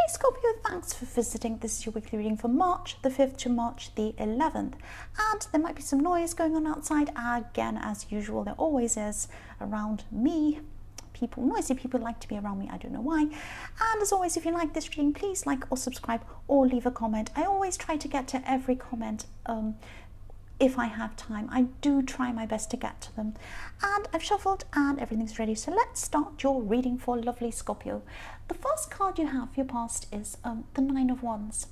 Hi Scorpio, thanks for visiting. This is your weekly reading for March the 5th to March the 11th. And there might be some noise going on outside. Again, as usual, there always is around me. Noisy people like to be around me, I don't know why. And as always, if you like this reading, please like or subscribe or leave a comment. I always try to get to every comment if I have time. I do try my best to get to them. And I've shuffled and everything's ready. So let's start your reading for lovely Scorpio. The first card you have for your past is the Nine of Wands.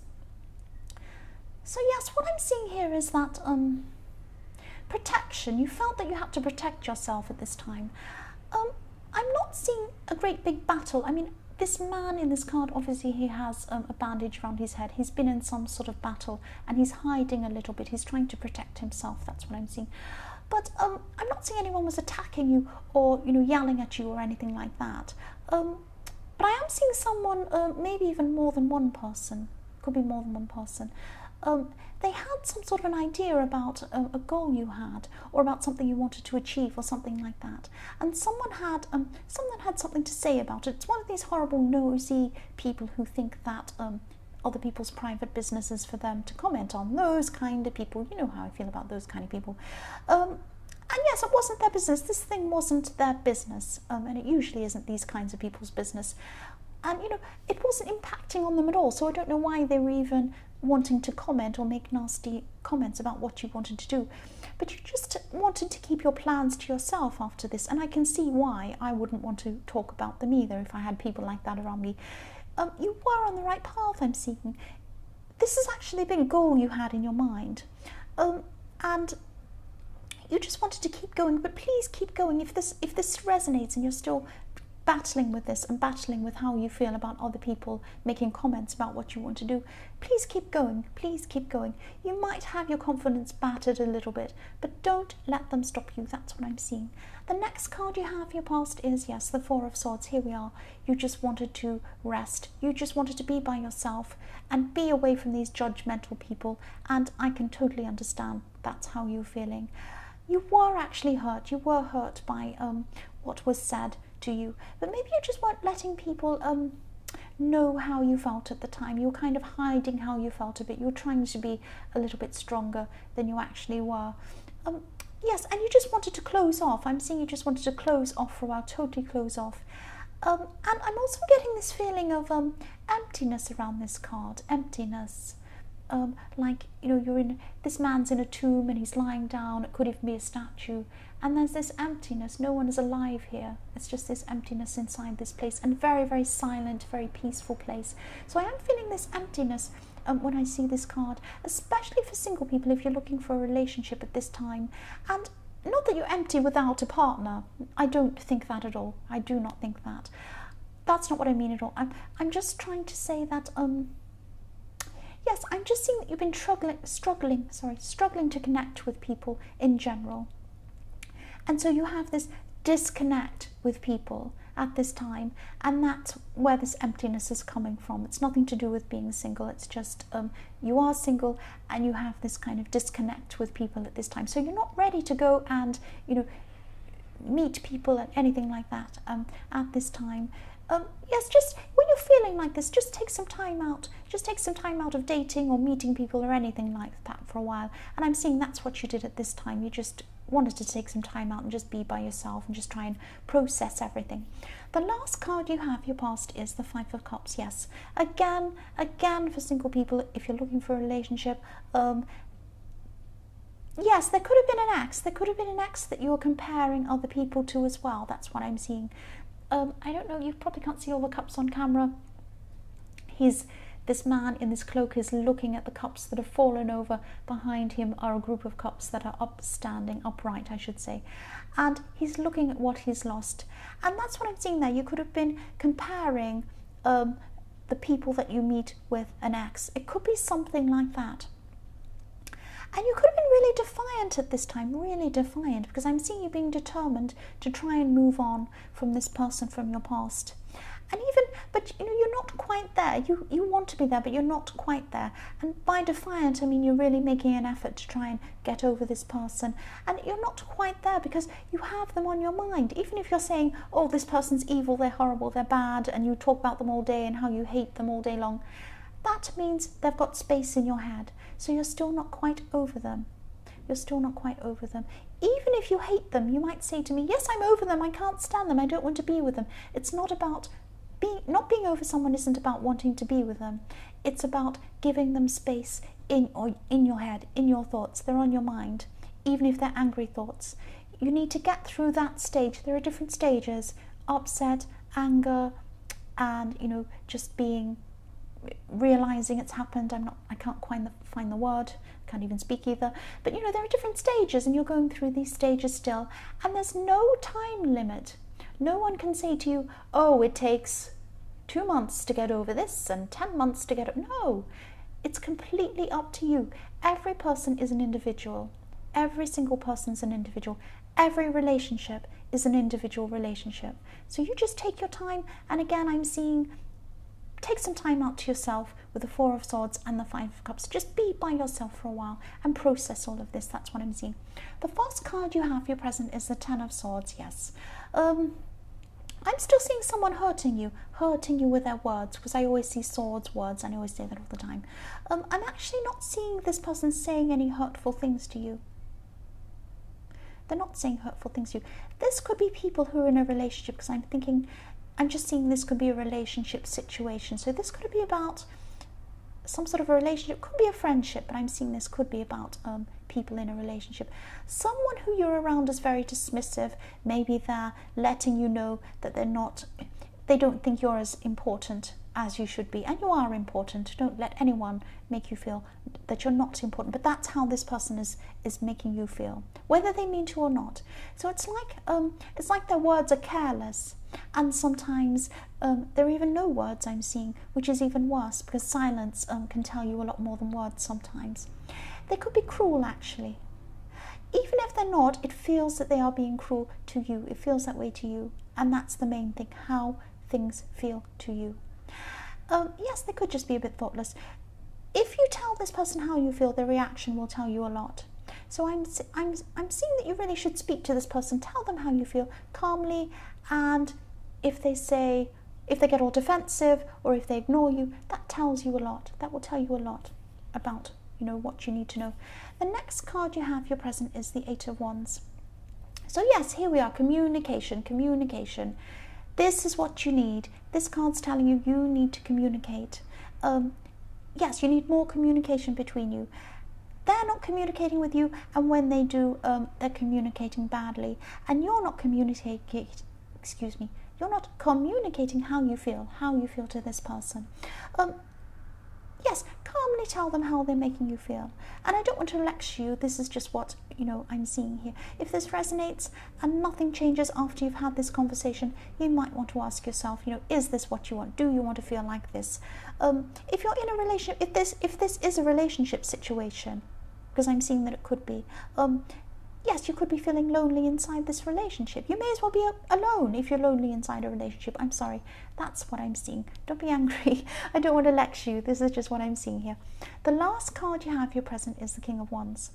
So yes, what I'm seeing here is that protection. You felt that you had to protect yourself at this time. I'm not seeing a great big battle. I mean, this man in this card, obviously he has a bandage around his head. He's been in some sort of battle and he's hiding a little bit. He's trying to protect himself. That's what I'm seeing. But I'm not seeing anyone was attacking you or, you know, yelling at you or anything like that. But I am seeing someone, maybe even more than one person. Could be more than one person. They had some sort of an idea about a goal you had, or about something you wanted to achieve, or something like that. And someone had something to say about it. It's one of these horrible, nosy people who think that other people's private business is for them to comment on. Those kind of people. You know how I feel about those kind of people. And yes, it wasn't their business. This thing wasn't their business, and it usually isn't these kinds of people's business. And you know, it wasn't impacting on them at all. So I don't know why they were even wanting to comment or make nasty comments about what you wanted to do. But you just wanted to keep your plans to yourself after this, and I can see why. I wouldn't want to talk about them either if I had people like that around me. You were on the right path, I'm seeing. This is actually a big goal you had in your mind, and you just wanted to keep going. But please keep going. If this resonates and you're still battling with this and battling with how you feel about other people making comments about what you want to do, please keep going. Please keep going. You might have your confidence battered a little bit, but don't let them stop you. That's what I'm seeing. The next card you have for your past is, yes, the Four of Swords. Here we are. You just wanted to rest. You just wanted to be by yourself and be away from these judgmental people, and I can totally understand that's how you're feeling. You were actually hurt. You were hurt by what was said to you, but maybe you just weren't letting people know how you felt at the time. You were kind of hiding how you felt a bit. You were trying to be a little bit stronger than you actually were. Yes, and you just wanted to close off. I'm seeing you just wanted to close off for a while, totally close off. And I'm also getting this feeling of emptiness around this card. Emptiness. Like, you know, this man's in a tomb and he's lying down. It could even be a statue. And there's this emptiness. No one is alive here. It's just this emptiness inside this place, and very, very silent, very peaceful place. So I am feeling this emptiness when I see this card, especially for single people if you're looking for a relationship at this time. And not that you're empty without a partner. I don't think that at all. I do not think that. That's not what I mean at all. I'm just trying to say that yes, I'm just seeing that you've been struggling to connect with people in general. And so you have this disconnect with people at this time, and that's where this emptiness is coming from. It's nothing to do with being single. It's just you are single and you have this kind of disconnect with people at this time. So you're not ready to go and, you know, meet people and anything like that at this time. Yes, just when you're feeling like this, just take some time out. Just take some time out of dating or meeting people or anything like that for a while. And I'm seeing that's what you did at this time. You just wanted to take some time out and just be by yourself and just try and process everything. The last card you have, your past, is the Five of Cups. Yes, again for single people, if you're looking for a relationship, yes, there could have been an ex. There could have been an ex that you were comparing other people to as well. That's what I'm seeing. I don't know, you probably can't see all the cups on camera. This man in this cloak is looking at the cups that have fallen over. Behind him are a group of cups that are upright, I should say. And he's looking at what he's lost. And that's what I'm seeing there. You could have been comparing the people that you meet with an ex. It could be something like that. And you could have been really defiant at this time, really defiant, because I'm seeing you being determined to try and move on from this person from your past. And even, but you know, you're not quite there. You want to be there, but you're not quite there. And by defiant, I mean you're really making an effort to try and get over this person. And you're not quite there because you have them on your mind. Even if you're saying, oh, this person's evil, they're horrible, they're bad, and you talk about them all day and how you hate them all day long, that means they've got space in your head. So you're still not quite over them. You're still not quite over them. Even if you hate them, you might say to me, yes, I'm over them, I can't stand them, I don't want to be with them. It's not about not being over someone isn't about wanting to be with them. It's about giving them space in your head, in your thoughts. They're on your mind, even if they're angry thoughts. You need to get through that stage. There are different stages: upset, anger, and you know, just realizing it's happened. I can't find the word. Can't even speak either. But you know, there are different stages, and you're going through these stages still. And there's no time limit. No one can say to you, oh, it takes 2 months to get over this and 10 months to get over. No, it's completely up to you. Every person is an individual. Every single person is an individual. Every relationship is an individual relationship. So you just take your time. And again, I'm seeing, take some time out to yourself with the Four of Swords and the Five of Cups. Just be by yourself for a while and process all of this. That's what I'm seeing. The first card you have, your present, is the Ten of Swords. Yes. I'm still seeing someone hurting you with their words, because I always see swords, words, and I always say that all the time. I'm actually not seeing this person saying any hurtful things to you. They're not saying hurtful things to you. This could be people who are in a relationship, because I'm just seeing this could be a relationship situation. So this could be about some sort of a relationship, could be a friendship, but I'm seeing this could be about people in a relationship. Someone who you're around is very dismissive. Maybe they're letting you know that they don't think you're as important as you should be, and you are important. Don't let anyone make you feel that you're not important, but that's how this person is making you feel, whether they mean to or not. So it's like their words are careless, and sometimes there are even no words I'm seeing, which is even worse, because silence can tell you a lot more than words sometimes. They could be cruel, actually. Even if they're not, it feels that they are being cruel to you. It feels that way to you, and that's the main thing, how things feel to you. Yes, they could just be a bit thoughtless. If you tell this person how you feel, their reaction will tell you a lot. So I'm seeing that you really should speak to this person. Tell them how you feel calmly, and if they get all defensive or if they ignore you, that tells you a lot. That will tell you a lot about, you know, what you need to know. The next card you have, your present, is the Eight of Wands. So yes, here we are, communication. This is what you need. This card's telling you you need to communicate. Yes, you need more communication between you. They're not communicating with you, and when they do, they're communicating badly. And you're not communicating, you're not communicating how you feel to this person. Yes, calmly tell them how they're making you feel. And I don't want to lecture you, this is just what, you know, I'm seeing here. If this resonates and nothing changes after you've had this conversation, you might want to ask yourself, you know, is this what you want? Do you want to feel like this? If you're in a relationship, if this is a relationship situation, because I'm seeing that it could be, yes, you could be feeling lonely inside this relationship. You may as well be alone if you're lonely inside a relationship. I'm sorry, that's what I'm seeing. Don't be angry. I don't want to lecture you. This is just what I'm seeing here. The last card you have, your present, is the King of Wands.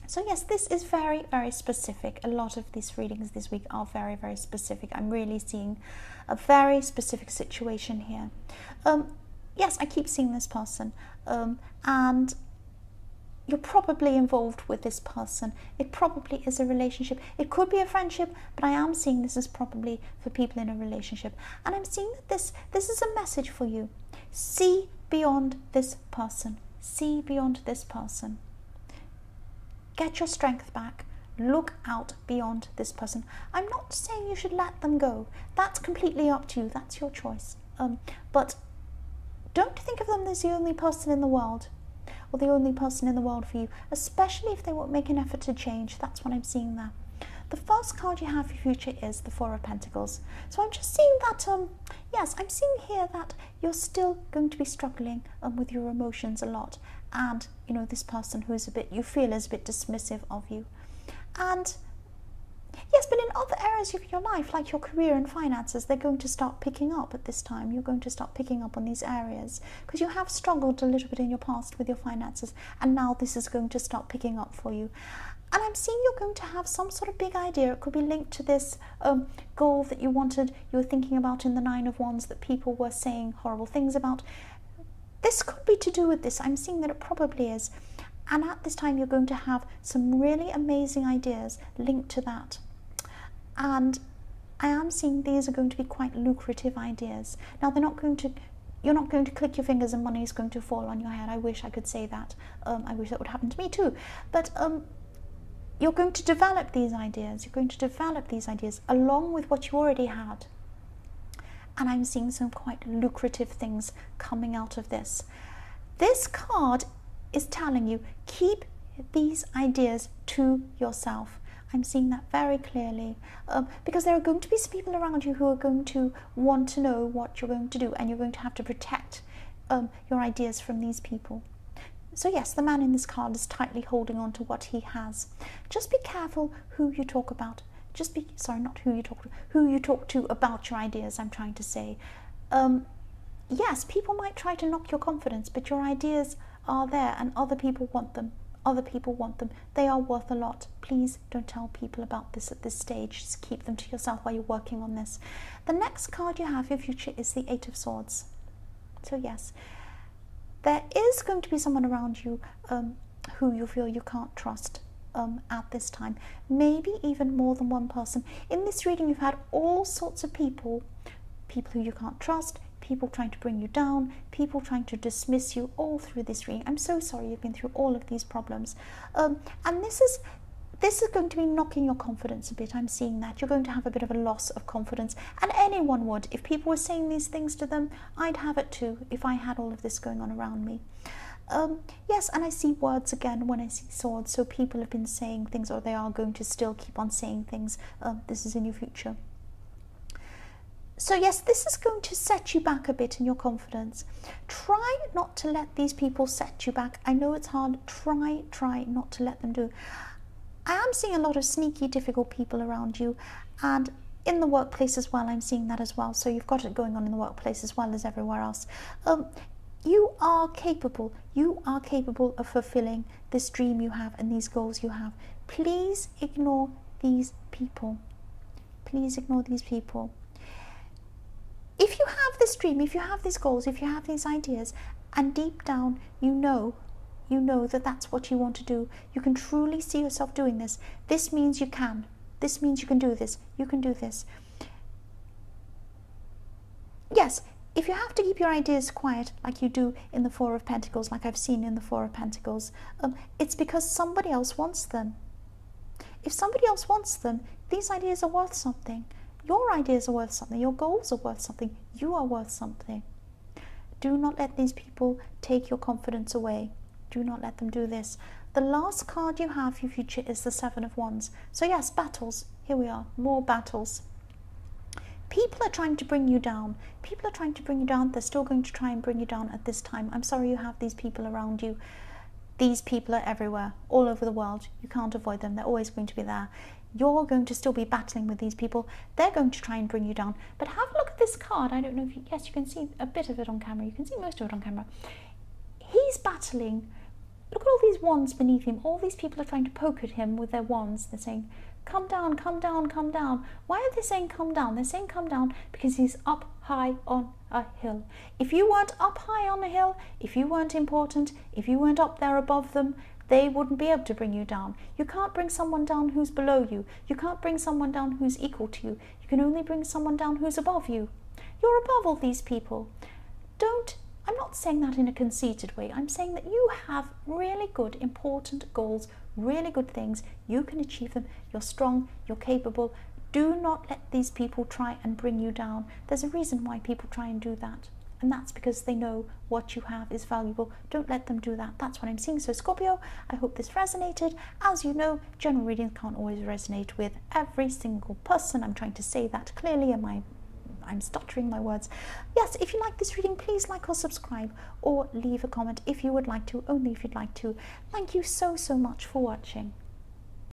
So yes, this is very, very specific. A lot of these readings this week are very, very specific. I'm really seeing a very specific situation here. Yes, I keep seeing this person, and you're probably involved with this person. It probably is a relationship. It could be a friendship, but I am seeing this is probably for people in a relationship. And I'm seeing that this is a message for you. See beyond this person. See beyond this person. Get your strength back. Look out beyond this person. I'm not saying you should let them go. That's completely up to you. That's your choice. But don't think of them as the only person in the world, or the only person in the world for you, especially if they won't make an effort to change. That's what I'm seeing there. The first card you have for your future is the Four of Pentacles. So I'm just seeing that, yes, I'm seeing here that you're still going to be struggling with your emotions a lot. And, you know, this person who's you feel is a bit dismissive of you. And Yes, but in other areas of your life, like your career and finances, they're going to start picking up at this time. You're going to start picking up on these areas because you have struggled a little bit in your past with your finances, and now this is going to start picking up for you. And I'm seeing you're going to have some sort of big idea. It could be linked to this goal that you were thinking about in the Nine of Wands that people were saying horrible things about. This could be to do with this. I'm seeing that it probably is. And at this time, you're going to have some really amazing ideas linked to that. And I am seeing these are going to be quite lucrative ideas. Now, you're not going to click your fingers and money is going to fall on your head. I wish I could say that. I wish that would happen to me too. But you're going to develop these ideas. You're going to develop these ideas along with what you already had. And I'm seeing some quite lucrative things coming out of this. This card is telling you, keep these ideas to yourself. I'm seeing that very clearly because there are going to be some people around you who are going to want to know what you're going to do, and you're going to have to protect your ideas from these people. So yes, the man in this card is tightly holding on to what he has. Just be careful who you talk about. Who you talk to about your ideas, I'm trying to say. Yes, people might try to knock your confidence, but your ideas are there and other people want them. Other people want them. They are worth a lot. Please don't tell people about this at this stage. Just keep them to yourself while you're working on this. The next card you have for your future is the Eight of Swords. So yes, there is going to be someone around you who you feel you can't trust at this time. Maybe even more than one person. In this reading, you've had all sorts of people who you can't trust, people trying to bring you down, people trying to dismiss you all through this reading. I'm so sorry you've been through all of these problems. And this is going to be knocking your confidence a bit. I'm seeing that. You're going to have a bit of a loss of confidence. And anyone would. If people were saying these things to them, I'd have it too if I had all of this going on around me. Yes, and I see words again when I see swords. So people have been saying things, or they are going to still keep on saying things. This is in your future. So yes, this is going to set you back a bit in your confidence. Try not to let these people set you back. I know it's hard. Try not to let them do. I am seeing a lot of sneaky, difficult people around you, and in the workplace as well, I'm seeing that as well. So you've got it going on in the workplace as well as everywhere else. You are capable. You are capable of fulfilling this dream you have and these goals you have. Please ignore these people. Please ignore these people. If you have this dream, if you have these goals, if you have these ideas, and deep down you know that that's what you want to do, you can truly see yourself doing this. This means you can. This means you can do this. You can do this. Yes, if you have to keep your ideas quiet like you do in the Four of Pentacles, like I've seen in the Four of Pentacles, it's because somebody else wants them. If somebody else wants them, these ideas are worth something. Your ideas are worth something. Your goals are worth something. You are worth something. Do not let these people take your confidence away. Do not let them do this. The last card you have for your future is the Seven of Wands. So yes, battles. Here we are. More battles. People are trying to bring you down. People are trying to bring you down. They're still going to try and bring you down at this time. I'm sorry you have these people around you. These people are everywhere, all over the world. You can't avoid them. They're always going to be there. You're going to still be battling with these people. They're going to try and bring you down. But have a look at this card. I don't know if you... Yes, you can see a bit of it on camera. You can see most of it on camera. He's battling. Look at all these wands beneath him. All these people are trying to poke at him with their wands. They're saying, come down, come down, come down. Why are they saying come down? They're saying come down because he's up high on a hill. If you weren't up high on a hill, if you weren't important, if you weren't up there above them, they wouldn't be able to bring you down. You can't bring someone down who's below you. You can't bring someone down who's equal to you. You can only bring someone down who's above you. You're above all these people. I'm not saying that in a conceited way. I'm saying that you have really good, important goals, really good things. You can achieve them. You're strong. You're capable. Do not let these people try and bring you down. There's a reason why people try and do that. And that's because they know what you have is valuable. Don't let them do that. That's what I'm seeing. So Scorpio, I hope this resonated. As you know, general readings can't always resonate with every single person. I'm trying to say that clearly, and I'm stuttering my words. Yes, if you like this reading, please like or subscribe, or leave a comment if you would like to, only if you'd like to. Thank you so much for watching.